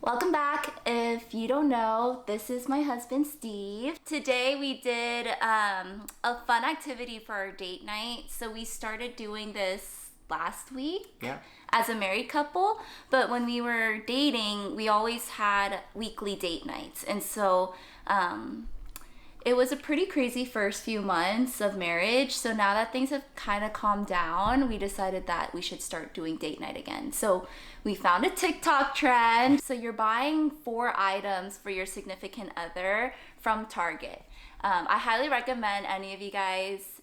Welcome back. If you don't know, this is my husband Steve. Today we did a fun activity for our date night. So we started doing this last week as a married couple, but when we were dating, we always had weekly date nights. And so it was a pretty crazy first few months of marriage. So now that things have kind of calmed down, we decided that we should start doing date night again. So we found a TikTok trend. So you're buying 4 items for your significant other from Target. I highly recommend any of you guys,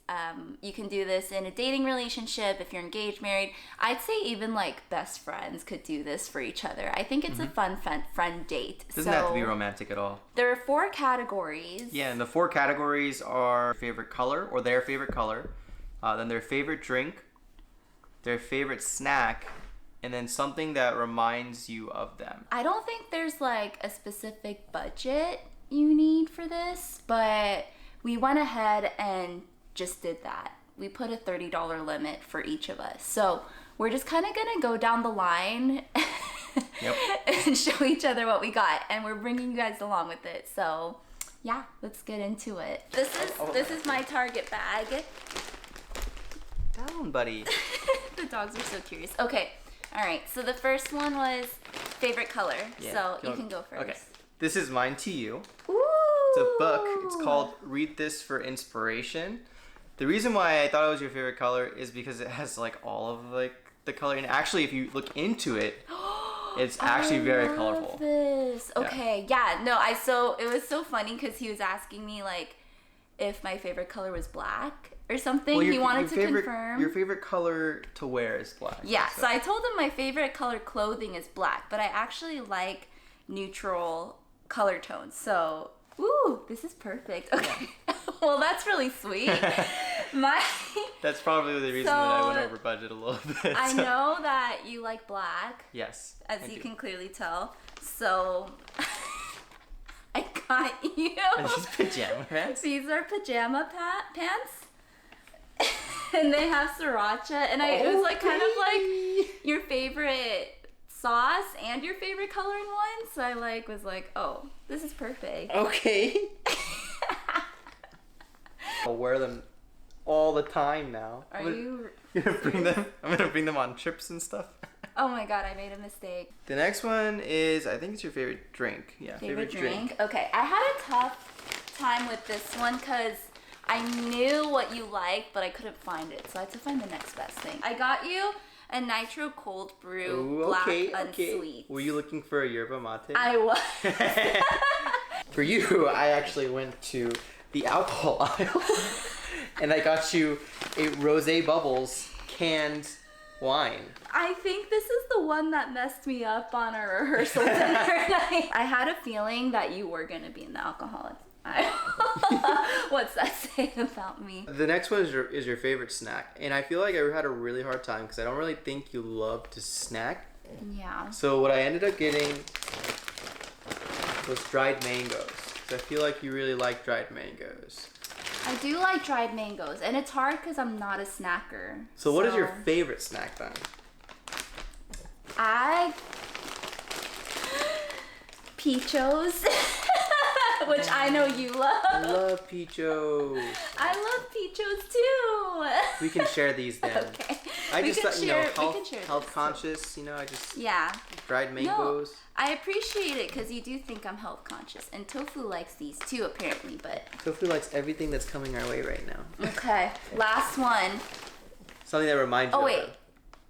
you can do this in a dating relationship, if you're engaged, married. I'd say even like best friends could do this for each other. I think it's a fun friend date. Doesn't have to be romantic at all. There are 4 categories. Yeah, and the 4 categories are favorite color or their favorite color, then their favorite drink, their favorite snack, and then something that reminds you of them. I don't think there's like a specific budget you need for this, but we went ahead and just did that. We put a $30 limit for each of us. So we're just kind of gonna go down the line and show each other what we got, and we're bringing you guys along with it. So yeah, let's get into it. This is my Target bag. Down, buddy. The dogs are so curious. Okay, all right. So the first one was favorite color. Yeah, so you can go first. Okay. This is mine to you. Ooh. It's a book. It's called Read This for Inspiration. The reason why I thought it was your favorite color is because it has like all of like the color, and actually if you look into it, it's actually very colorful. This. Okay. Yeah. No, so it was so funny because he was asking me like if my favorite color was black or something. He wanted to confirm. Your favorite color to wear is black. Yeah. So I told him my favorite color clothing is black, but I actually like neutral color tones. So, ooh, this is perfect. Okay. Well, that's really sweet. That's probably the reason that I went over budget a little bit. I know that you like black. Yes. As you can clearly tell. So I got you. Are these pajama pants? These are pajama pants. And they have sriracha, and it was like kind of like your favorite sauce and your favorite color in one. So I was like, oh, this is perfect. Okay. I'll wear them all the time now. You're gonna bring them? I'm gonna bring them on trips and stuff. Oh my god, I made a mistake. The next one is, I think it's your favorite drink. Yeah, favorite drink. Okay, I had a tough time with this one because I knew what you liked, but I couldn't find it. So I had to find the next best thing. I got you a nitro cold brew black unsweet. Were you looking for a yerba mate? I was. For you, I actually went to the alcohol aisle and I got you a Rosé Bubbles canned wine. I think this is the one that messed me up on our rehearsal dinner night. I had a feeling that you were going to be in the alcoholic. What's that saying about me? The next one is your favorite snack, and I feel like I had a really hard time because I don't really think you love to snack. Yeah. So what I ended up getting was dried mangoes. So I feel like you really like dried mangoes. I do like dried mangoes, and it's hard because I'm not a snacker. So what is your favorite snack then? Peachos. Which I know you love. I love Peachos. I love Peachos too. We can share these then. Okay. I just thought, health conscious, dried mangoes. No, I appreciate it because you do think I'm health conscious, and Tofu likes these too apparently, but Tofu likes everything that's coming our way right now. Okay, last one. Something that reminds you of them.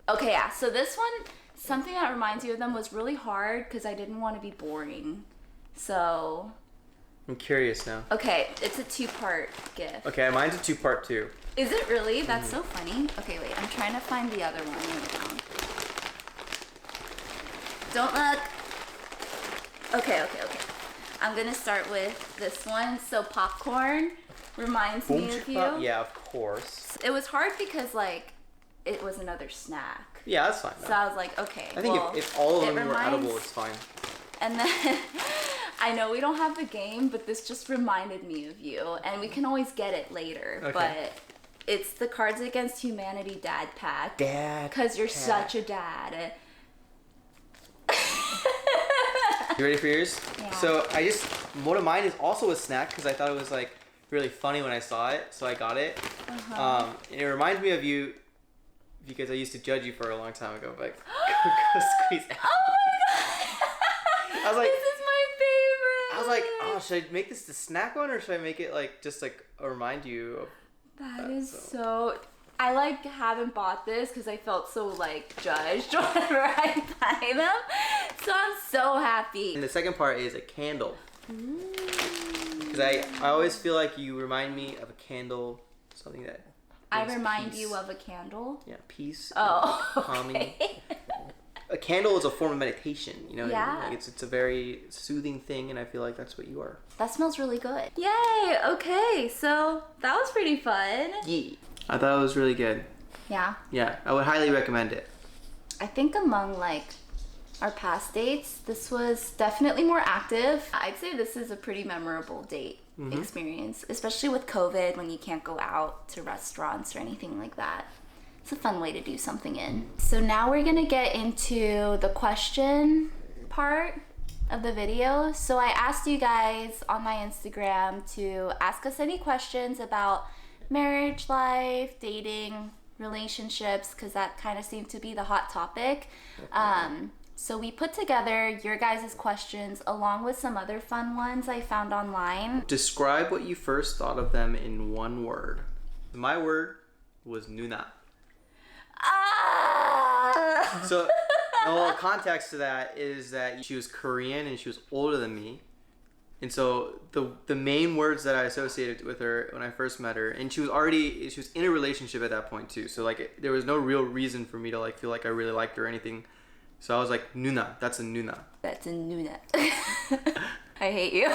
Okay, yeah. So this one, something that reminds you of them was really hard because I didn't want to be boring. So I'm curious now. Okay, it's a 2-part gift. Okay, mine's a 2-part too. Is it really? That's so funny. Okay, wait, I'm trying to find the other one. Don't look. Okay. I'm gonna start with this one. So popcorn reminds me of you. Yeah, of course. It was hard because it was another snack. Yeah, that's fine. So I was like, okay. I think if all of them were edible, it's fine. And then I know we don't have the game, but this just reminded me of you, and we can always get it later. Okay. But it's the Cards Against Humanity Dad Pack. Because you're such a dad. You ready for yours? Yeah. So one of mine is also a snack because I thought it was like really funny when I saw it, so I got it. And it reminds me of you because I used to judge you for a long time ago, but go squeeze out. Oh my god! I was like, this is my favorite. I was like, oh, should I make this the snack one or should I make it like just like a remind you of that is so. I like haven't bought this because I felt so like judged whenever I buy them. So I'm so happy. And the second part is a candle. Because I always feel like you remind me of a candle, something that I remind peace. you of a candle? Yeah, peace. Oh, calming. okay. A candle is a form of meditation, you know? Yeah. Like it's a very soothing thing, and I feel like that's what you are. That smells really good. Yay! Okay, so that was pretty fun. Yeah. I thought it was really good. Yeah. Yeah, I would highly recommend it. I think among like our past dates, this was definitely more active. I'd say this is a pretty memorable date experience, especially with COVID when you can't go out to restaurants or anything like that. It's a fun way to do something in. So now we're gonna get into the question part of the video. So I asked you guys on my Instagram to ask us any questions about marriage life, dating, relationships, because that kind of seemed to be the hot topic. So we put together your guys' questions along with some other fun ones I found online. Describe what you first thought of them in one word. My word was Nuna. Ah! So, a little context to that is that she was Korean and she was older than me. And so the main words that I associated with her when I first met her, and she was in a relationship at that point too. So like there was no real reason for me to like feel like I really liked her or anything. So I was like, Nuna, that's a Nuna. That's a Nuna. I hate you.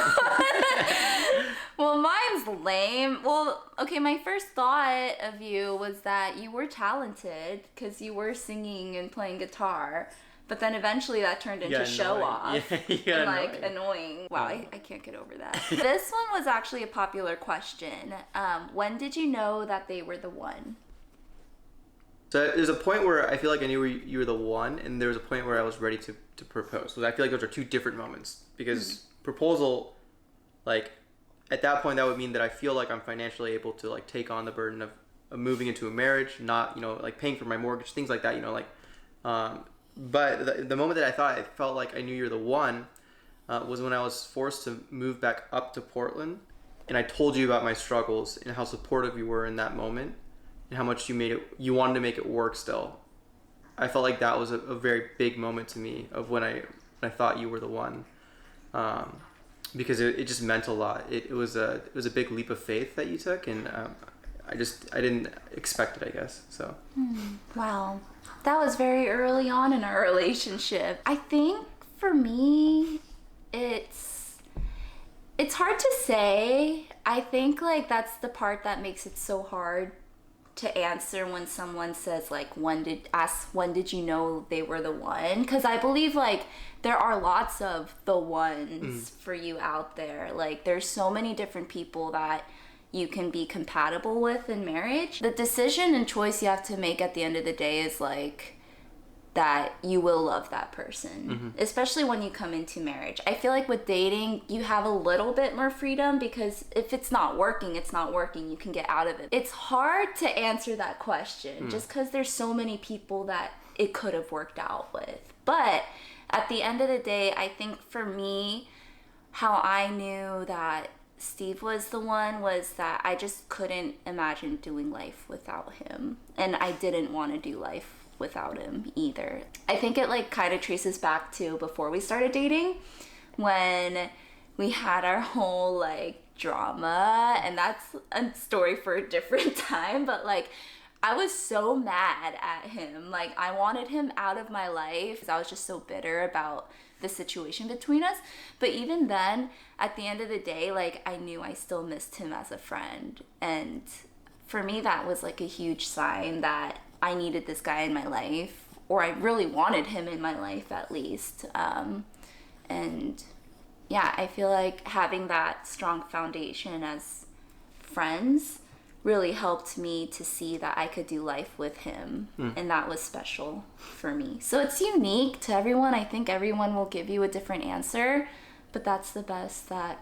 Well, mine's lame. Well, okay, my first thought of you was that you were talented because you were singing and playing guitar. But then eventually that turned into show off and like annoying. Wow, I can't get over that. This one was actually a popular question. When did you know that they were the one? So there's a point where I feel like I knew you were the one, and there was a point where I was ready to propose. So I feel like those are two different moments because proposal, like at that point, that would mean that I feel like I'm financially able to like take on the burden of moving into a marriage, not like paying for my mortgage, things like that. But the moment that I felt like I knew you're the one was when I was forced to move back up to Portland, and I told you about my struggles and how supportive you were in that moment, and how much you wanted to make it work still. I felt like that was a very big moment to me of when I thought you were the one, because it just meant a lot. It was a big leap of faith that you took, and I didn't expect it, I guess. So. Wow. That was very early on in our relationship. I think for me, it's hard to say. I think like that's the part that makes it so hard to answer when someone says like when did you know they were the one? Because I believe like there are lots of the ones for you out there. Like there's so many different people that you can be compatible with in marriage. The decision and choice you have to make at the end of the day is like that you will love that person, especially when you come into marriage. I feel like with dating, you have a little bit more freedom because if it's not working, it's not working. You can get out of it. It's hard to answer that question just because there's so many people that it could have worked out with. But at the end of the day, I think for me, how I knew that Steve was the one was that I just couldn't imagine doing life without him. And I didn't want to do life without him either. I think it like kind of traces back to before we started dating when we had our whole like drama, and that's a story for a different time, but like I was so mad at him. Like I wanted him out of my life because I was just so bitter about the situation between us. But even then, at the end of the day, like I knew I still missed him as a friend. And for me, that was like a huge sign that I needed this guy in my life, or I really wanted him in my life at least. And yeah, I feel like having that strong foundation as friends really helped me to see that I could do life with him. And that was special for me. So it's unique to everyone. I think everyone will give you a different answer, but that's the best that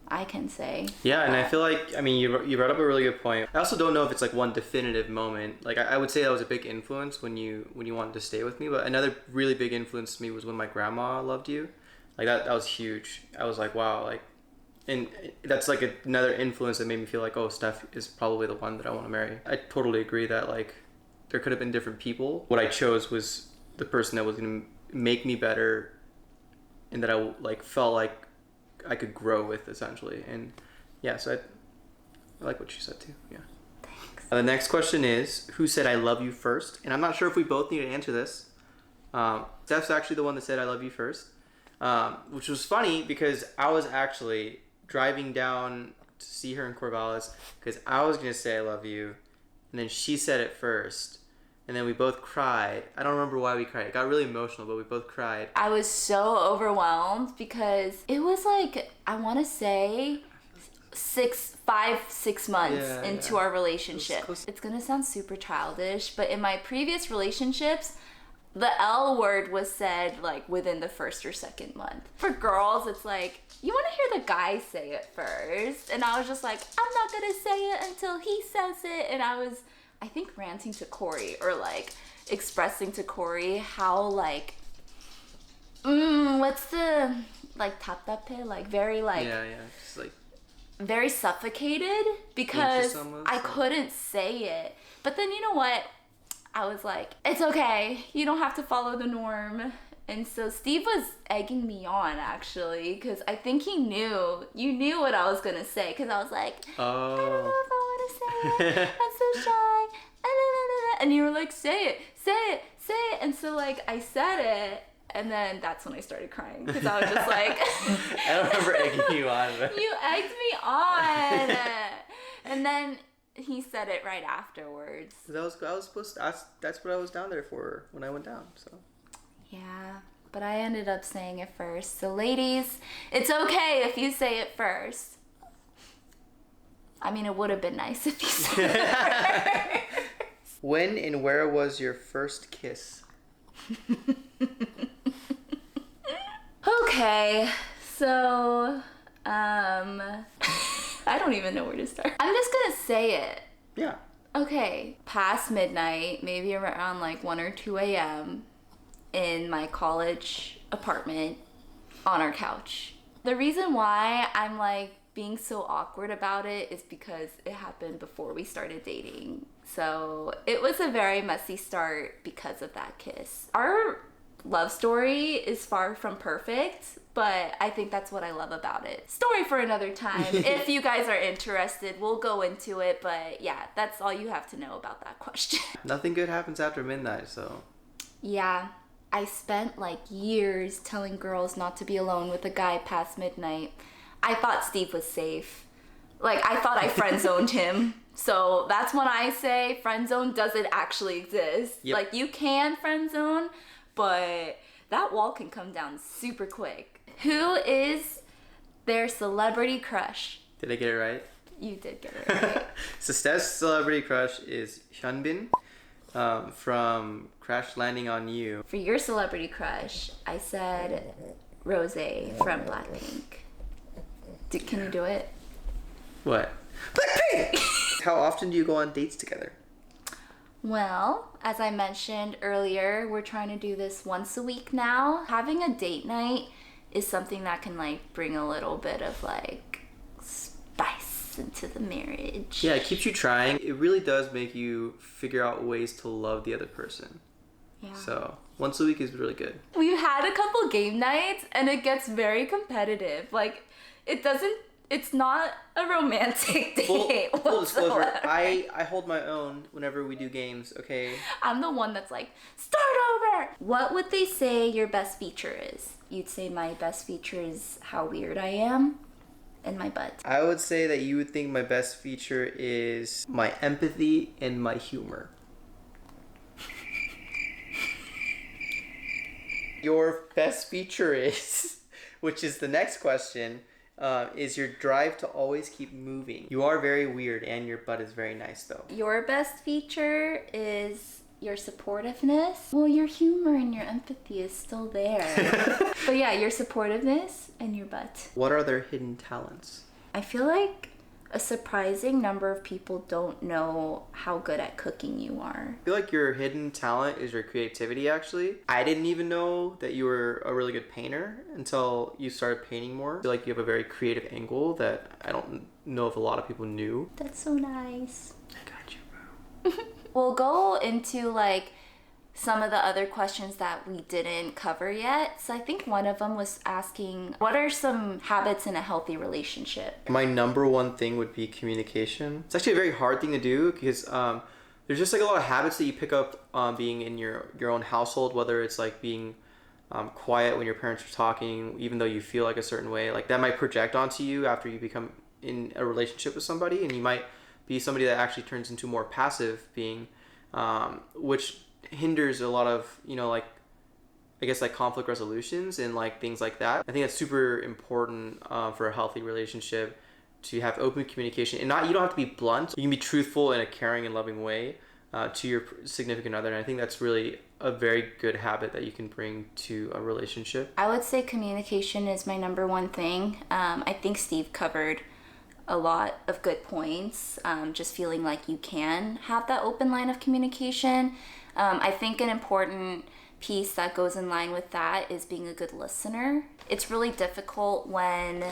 I can say. Yeah, and I feel like, I mean, you brought up a really good point. I also don't know if it's like one definitive moment. Like I would say that was a big influence when you wanted to stay with me, but another really big influence to me was when my grandma loved you. Like that was huge. I was like, wow, like, and that's like another influence that made me feel like, oh, Steph is probably the one that I want to marry. I totally agree that like there could have been different people. What I chose was the person that was going to make me better and that I like felt like I could grow with, essentially. And yeah, so I like what you said too. Yeah. Thanks. The next question is, who said I love you first? And I'm not sure if we both need to answer this. Steph's actually the one that said I love you first, which was funny because I was actually driving down to see her in Corvallis because I was going to say I love you, and then she said it first, and then we both cried. I don't remember why we cried. It got really emotional, but we both cried. I was so overwhelmed because it was like, I want to say 6 months into our relationship. It's going to sound super childish, but in my previous relationships, the L word was said like within the first or second month. For girls, it's like, you want to hear the guy say it first. And I was just like, I'm not going to say it until he says it. And I was, I think, ranting to Corey or like expressing to Corey how like, what's the, like taptape? Like very like, Yeah, just like very suffocated because almost, I couldn't say it. But then you know what? I was like, it's okay. You don't have to follow the norm. And so Steve was egging me on, actually, because I think you knew what I was going to say, because I was like, I don't know if I want to say it. I'm so shy. And you were like, say it. And so, like, I said it, and then that's when I started crying, because I was just like... I don't remember egging you on. But... You egged me on. And then he said it right afterwards. I was supposed to, that's what I was down there for when I went down, so... Yeah, but I ended up saying it first. So ladies, it's okay if you say it first. I mean, it would have been nice if you said it first. When and where was your first kiss? Okay, so, I don't even know where to start. I'm just gonna say it. Yeah. Okay, past midnight, maybe around like 1 or 2 a.m., in my college apartment on our couch. The reason why I'm like being so awkward about it is because it happened before we started dating. So it was a very messy start because of that kiss. Our love story is far from perfect, but I think that's what I love about it. Story for another time. If you guys are interested, we'll go into it, but yeah, that's all you have to know about that question. Nothing good happens after midnight, so... Yeah. I spent like years telling girls not to be alone with a guy past midnight. I thought Steve was safe. Like, I thought I friend zoned him. So that's when I say friend zone doesn't actually exist. Yep. Like, you can friend zone, but that wall can come down super quick. Who is their celebrity crush? Did I get it right? You did get it right. So Steph's celebrity crush is Hyunbin from Crash Landing on You. For your celebrity crush, I said Rose from Blackpink. Can you do it? What? Blackpink! How often do you go on dates together? Well, as I mentioned earlier, we're trying to do this once a week now. Having a date night is something that can like bring a little bit of like spice into the marriage. Yeah, it keeps you trying. It really does make you figure out ways to love the other person. Yeah. So once a week is really good. We've had a couple game nights and it gets very competitive. Like, it's not a romantic date Full disclosure, whatsoever. I hold my own whenever we do games, okay? I'm the one that's like, start over! What would they say your best feature is? You'd say my best feature is how weird I am and my butt. I would say that you would think my best feature is my empathy and my humor. Your best feature is, which is the next question, is your drive to always keep moving. You are very weird, and your butt is very nice, though. Your best feature is your supportiveness. Well, your humor and your empathy is still there. But yeah, your supportiveness and your butt. What are their hidden talents? I feel like a surprising number of people don't know how good at cooking you are. I feel like your hidden talent is your creativity, actually. I didn't even know that you were a really good painter until you started painting more. I feel like you have a very creative angle that I don't know if a lot of people knew. That's so nice. I got you, bro. We'll go into like some of the other questions that we didn't cover yet. So I think one of them was asking, what are some habits in a healthy relationship? My number one thing would be communication. It's actually a very hard thing to do because there's just like a lot of habits that you pick up being in your own household, whether it's like being quiet when your parents are talking, even though you feel like a certain way. Like that might project onto you after you become in a relationship with somebody, and you might be somebody that actually turns into more passive being, which hinders a lot of, like, I guess like conflict resolutions and like things like that. I think that's super important for a healthy relationship to have open communication, and you don't have to be blunt. You can be truthful in a caring and loving way to your significant other, and I think that's really a very good habit that you can bring to a relationship. I would say communication is my number one thing. I think Steve covered a lot of good points. Just feeling like you can have that open line of communication. I think an important piece that goes in line with that is being a good listener. It's really difficult when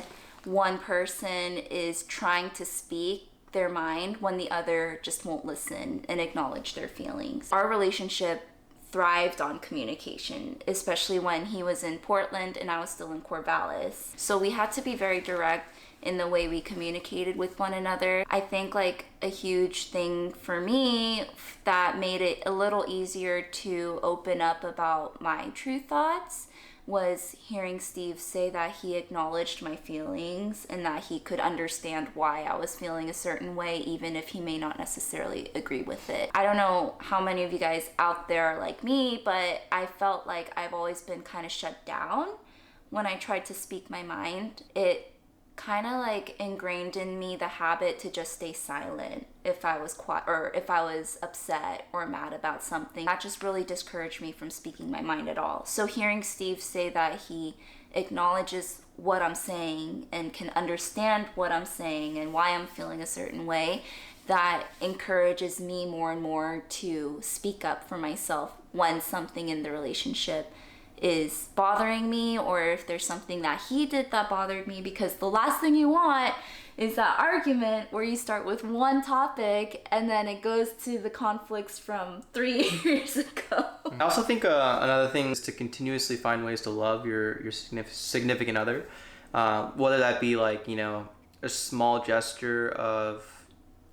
one person is trying to speak their mind when the other just won't listen and acknowledge their feelings. Our relationship thrived on communication, especially when he was in Portland and I was still in Corvallis. So we had to be very direct in the way we communicated with one another. I think like a huge thing for me that made it a little easier to open up about my true thoughts was hearing Steve say that he acknowledged my feelings and that he could understand why I was feeling a certain way, even if he may not necessarily agree with it. I don't know how many of you guys out there are like me, but I felt like I've always been kind of shut down when I tried to speak my mind. It kind of like ingrained in me the habit to just stay silent if I was quiet or if I was upset or mad about something. That just really discouraged me from speaking my mind at all. So hearing Steve say that he acknowledges what I'm saying and can understand what I'm saying and why I'm feeling a certain way, that encourages me more and more to speak up for myself when something in the relationship is bothering me, or if there's something that he did that bothered me, because the last thing you want is that argument where you start with one topic and then it goes to the conflicts from 3 years ago. I also think another thing is to continuously find ways to love your significant other, whether that be like, a small gesture of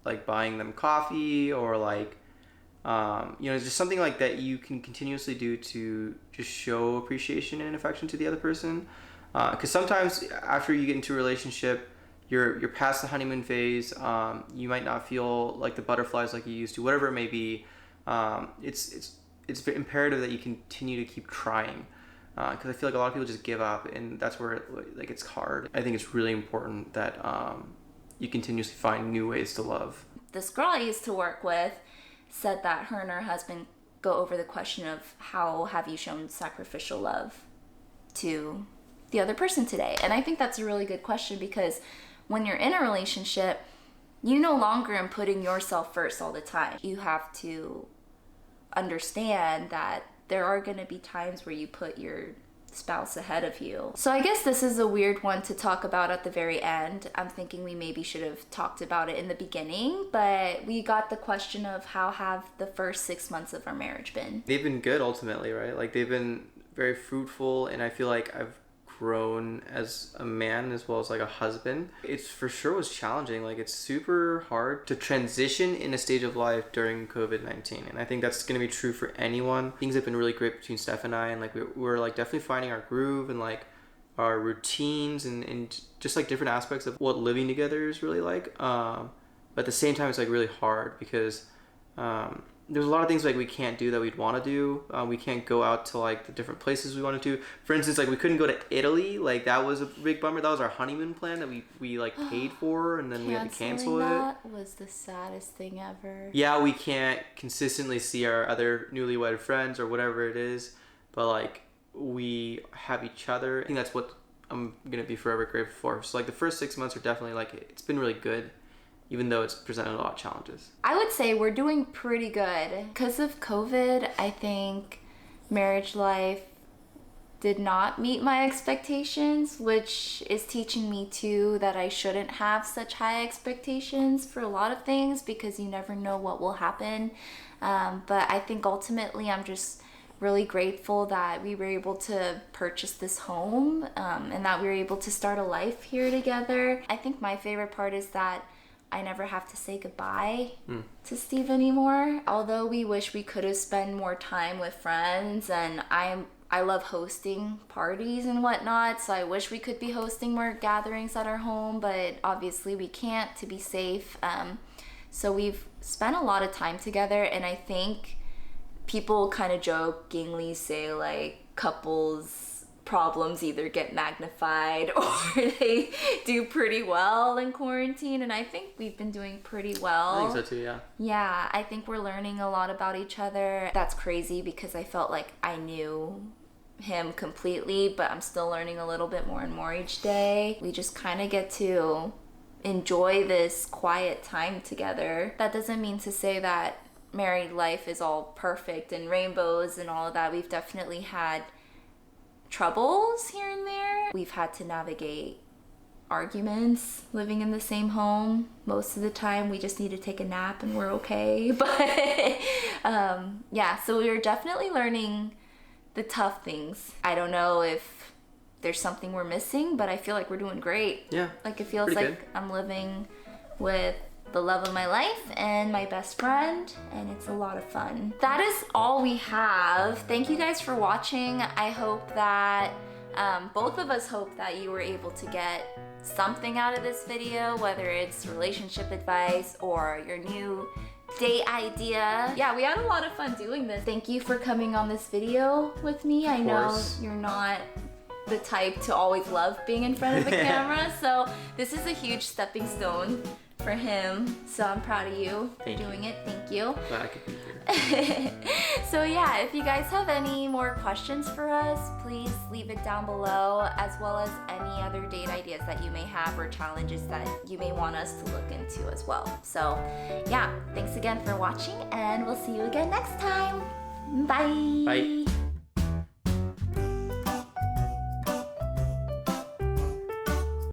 like buying them coffee, or like just something like that you can continuously do to just show appreciation and affection to the other person. Because sometimes after you get into a relationship, you're past the honeymoon phase. You might not feel like the butterflies like you used to, whatever it may be. It's imperative that you continue to keep trying. Because I feel like a lot of people just give up, and that's where it's hard. I think it's really important that you continuously find new ways to love. This girl I used to work with said that her and her husband go over the question of how have you shown sacrificial love to the other person today. And I think that's a really good question, because when you're in a relationship, you no longer am putting yourself first all the time. You have to understand that there are going to be times where you put your spouse ahead of you. So I guess this is a weird one to talk about at the very end. I'm thinking we maybe should have talked about it in the beginning, but we got the question of how have the first 6 months of our marriage been? They've been good ultimately, right? Like they've been very fruitful, and I feel like I've grown as a man as well as like a husband. It's for sure was challenging. Like it's super hard to transition in a stage of life during COVID-19, and I think that's going to be true for anyone. Things have been really great between Steph and I, and like we're like definitely finding our groove and like our routines and just like different aspects of what living together is really like. But at the same time, it's like really hard because there's a lot of things like we can't do that we'd want to do. We can't go out to like the different places we wanted to. For instance, like we couldn't go to Italy. Like that was a big bummer. That was our honeymoon plan that we like paid for, and then we had to cancel it. That was the saddest thing ever. Yeah, we can't consistently see our other newlywed friends or whatever it is, but like we have each other. I think that's what I'm gonna be forever grateful for. So like the first 6 months are definitely like it's been really good, even though it's presented a lot of challenges. I would say we're doing pretty good. Because of COVID, I think marriage life did not meet my expectations, which is teaching me too that I shouldn't have such high expectations for a lot of things because you never know what will happen. But I think ultimately I'm just really grateful that we were able to purchase this home and that we were able to start a life here together. I think my favorite part is that I never have to say goodbye to Steve anymore. Although we wish we could have spent more time with friends, and I love hosting parties and whatnot, so I wish we could be hosting more gatherings at our home, but obviously we can't to be safe. So we've spent a lot of time together, and I think people kind of jokingly say like couples problems either get magnified or they do pretty well in quarantine, and I think we've been doing pretty well. I think so too, yeah. Yeah, I think we're learning a lot about each other. That's crazy because I felt like I knew him completely, but I'm still learning a little bit more and more each day. We just kind of get to enjoy this quiet time together. That doesn't mean to say that married life is all perfect and rainbows and all of that. We've definitely had troubles here and there. We've had to navigate arguments living in the same home. Most of the time we just need to take a nap and we're okay. But yeah, so we're definitely learning the tough things. I don't know if there's something we're missing, but I feel like we're doing great. Yeah. Like it feels pretty like good. I'm living with the love of my life and my best friend, and it's a lot of fun. That is all we have. Thank you guys for watching. I hope that both of us hope that you were able to get something out of this video, whether it's relationship advice or your new date idea. Yeah, we had a lot of fun doing this. Thank you for coming on this video with me. I know you're not the type to always love being in front of the camera, so this is a huge stepping stone for him, so I'm proud of you for doing it. Thank you. Glad I could be here. So yeah, if you guys have any more questions for us, please leave it down below, as well as any other date ideas that you may have or challenges that you may want us to look into as well. So yeah, thanks again for watching, and we'll see you again next time. Bye. Bye.